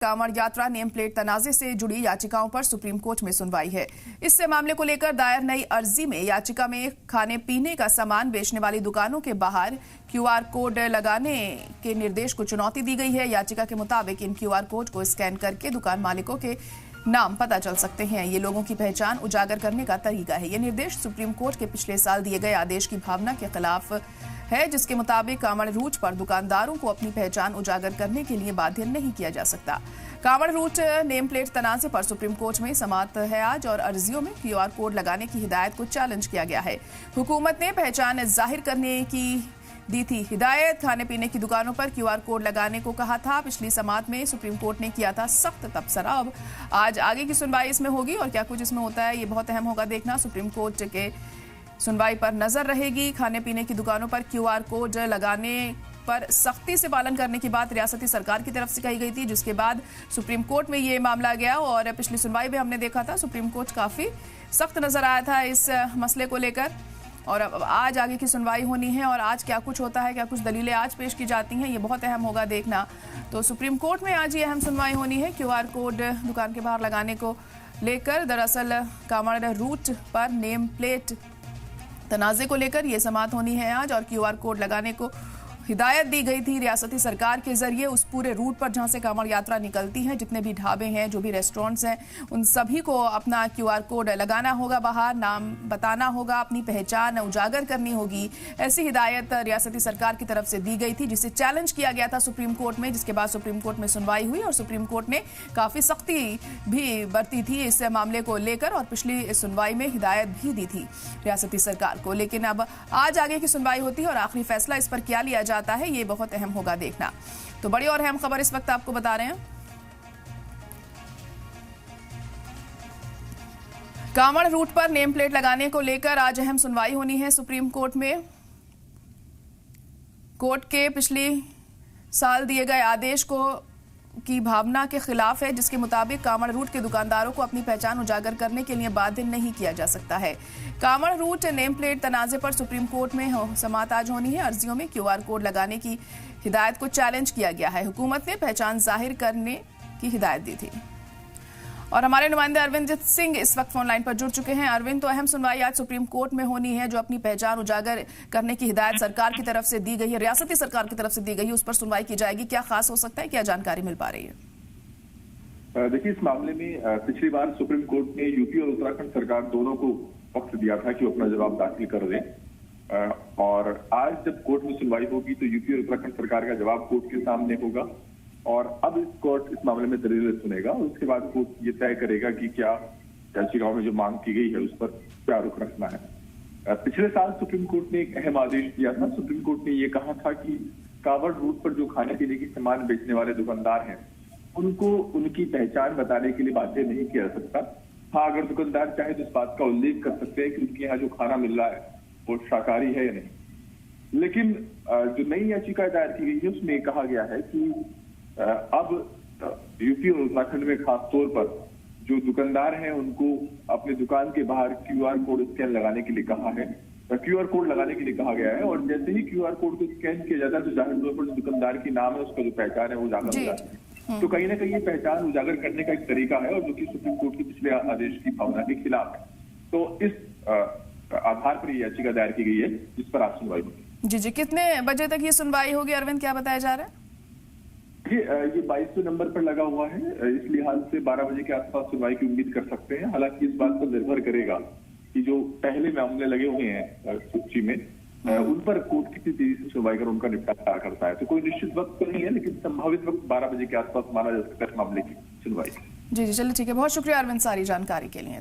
कांवड़ यात्रा name plate तनाजे से जुड़ी याचिकाओं पर सुप्रीम कोर्ट में सुनवाई है। इससे मामले को लेकर दायर नई अर्जी में याचिका में खाने पीने का सामान बेचने वाली दुकानों के बाहर क्यूआर कोड लगाने के निर्देश को चुनौती दी गई है। याचिका के मुताबिक इन क्यूआर कोड को स्कैन करके दुकान मालिकों के नाम पता चल सकते हैं। ये लोगों की पहचान उजागर करने का तरीका है। ये निर्देश सुप्रीम कोर्ट के पिछले साल दिए गए आदेश की भावना के खिलाफ है, जिसके मुताबिक कांवड़ रूट पर दुकानदारों को अपनी पहचान उजागर करने के लिए बाध्य नहीं किया जा सकता। कांवड़ रूट नेम प्लेट तनाजे पर सुप्रीम कोर्ट में समाअत है आज और अर्जियों में क्यूआर कोड लगाने की हिदायत को चैलेंज किया गया है। हुकूमत ने पहचान जाहिर करने की दी थी हिदायत। खाने पीने की दुकानों पर क्यूआर कोड लगाने को कहा था। पिछली समाअत में सुप्रीम कोर्ट ने किया था सख्त तबसरा। अब आज आगे की सुनवाई इसमें होगी और क्या कुछ इसमें होता है ये बहुत अहम होगा देखना। सुप्रीम कोर्ट के सुनवाई पर नजर रहेगी। खाने पीने की दुकानों पर क्यूआर कोड लगाने पर सख्ती से पालन करने की बात रियासती सरकार की तरफ से कही गई थी, जिसके बाद सुप्रीम कोर्ट में ये मामला गया और पिछली सुनवाई में हमने देखा था सुप्रीम कोर्ट काफी सख्त नजर आया था इस मसले को लेकर। और अब आज आगे की सुनवाई होनी है और आज क्या कुछ होता है, क्या कुछ दलीलें आज पेश की जाती हैं, ये बहुत अहम होगा देखना। तो सुप्रीम कोर्ट में आज ये अहम सुनवाई होनी है क्यूआर कोड दुकान के बाहर लगाने को लेकर। दरअसल कांवड़ रूट पर नेम प्लेट तनाजे को लेकर यह समाअत होनी है आज और क्यूआर कोड लगाने को हिदायत दी गई थी रियासती सरकार के जरिए उस पूरे रूट पर जहां से कांवड़ यात्रा निकलती है। जितने भी ढाबे हैं, जो भी रेस्टोरेंट्स हैं, उन सभी को अपना क्यूआर कोड लगाना होगा, बाहर नाम बताना होगा, अपनी पहचान उजागर करनी होगी। ऐसी हिदायत रियासती सरकार की तरफ से दी गई थी, जिसे चैलेंज किया गया था सुप्रीम कोर्ट में, जिसके बाद सुप्रीम कोर्ट में सुनवाई हुई और सुप्रीम कोर्ट ने काफी सख्ती भी बरती थी इस मामले को लेकर और पिछली सुनवाई में हिदायत भी दी थी रियासती सरकार को। लेकिन अब आज आगे की सुनवाई होती है और आखिरी फैसला इस पर क्या लिया जाता है ये बहुत अहम होगा देखना। तो बड़ी और अहम खबर इस वक्त आपको बता रहे हैं। कांवड़ रूट पर नेम प्लेट लगाने को लेकर आज अहम सुनवाई होनी है सुप्रीम कोर्ट में। कोर्ट के पिछले साल दिए गए आदेश की भावना के खिलाफ है, जिसके मुताबिक कांवड़ रूट के दुकानदारों को अपनी पहचान उजागर करने के लिए बाध्य नहीं किया जा सकता है। कांवड़ रूट नेम प्लेट तनाजे पर सुप्रीम कोर्ट में समाअत आज होनी है। अर्जियों में क्यूआर कोड लगाने की हिदायत को चैलेंज किया गया है। हुकूमत ने पहचान जाहिर करने की हिदायत दी थी। और हमारे नुमाइंदे अरविंद सिंह इस वक्त फोन लाइन पर जुड़ चुके हैं। अरविंद, तो अहम सुनवाई आज सुप्रीम कोर्ट में होनी है, जो अपनी पहचान उजागर करने की हिदायत सरकार की तरफ से दी गई है, रियासती सरकार की तरफ से दी गई है, उस पर सुनवाई की जाएगी। क्या खास हो सकता है, क्या जानकारी मिल पा रही है? देखिए, इस मामले में पिछली बार सुप्रीम कोर्ट ने यूपी और उत्तराखंड सरकार दोनों को वक्त दिया था कि वो अपना जवाब दाखिल कर दें और आज जब कोर्ट में सुनवाई होगी तो यूपी और उत्तराखंड सरकार का जवाब कोर्ट के सामने होगा और अब इस कोर्ट इस मामले में दलीलें सुनेगा और उसके बाद कोर्ट ये तय करेगा कि क्या याचिकाओं में जो मांग की गई है उस पर क्या रुख रखना है। पिछले साल सुप्रीम कोर्ट ने एक अहम आदेश दिया था। सुप्रीम कोर्ट ने ये कहा था कि कांवड़ रूट पर जो खाने पीने की सामान बेचने वाले दुकानदार हैं उनको उनकी पहचान बताने के लिए बाध्य नहीं किया जा सकता। हाँ, अगर दुकानदार चाहे तो इस बात का उल्लेख कर सकते हैं कि उनके यहाँ जो खाना मिल रहा है वो शाकाहारी है या नहीं। लेकिन जो नई याचिका दायर की गई है उसमें कहा गया है कि अब यूपी और उत्तराखंड में खास तौर पर जो दुकानदार हैं उनको अपने दुकान के बाहर क्यूआर कोड स्कैन लगाने के लिए कहा है, क्यूआर कोड लगाने के लिए कहा गया है और जैसे ही क्यूआर कोड को स्कैन किया जाता है तो जाहिर तौर पर जो दुकानदार की नाम है उसका जो पहचान है वो उजागर हो जाती है। तो कहीं ना कहीं ये पहचान उजागर करने का एक तरीका है और जो कि सुप्रीम कोर्ट के पिछले आदेश की भावना के खिलाफ है। तो इस आधार पर ये याचिका दायर की गई है जिस पर आज सुनवाई होगी। जी, कितने बजे तक ये सुनवाई होगी अरविंद, क्या बताया जा रहा है? ये 22वें नंबर पर लगा हुआ है, इस लिहाज से 12 बजे के आसपास सुनवाई की उम्मीद कर सकते हैं। हालांकि इस बात पर निर्भर करेगा कि जो पहले मामले लगे हुए हैं सूची में उन पर कोर्ट कितनी तेजी से सुनवाई कर उनका निपटारा करता है। तो कोई निश्चित वक्त तो नहीं है, लेकिन संभावित वक्त 12 बजे के आसपास माना जा सकता है मामले की सुनवाई। जी, चलिए ठीक है, बहुत शुक्रिया अरविंद सारी जानकारी के लिए।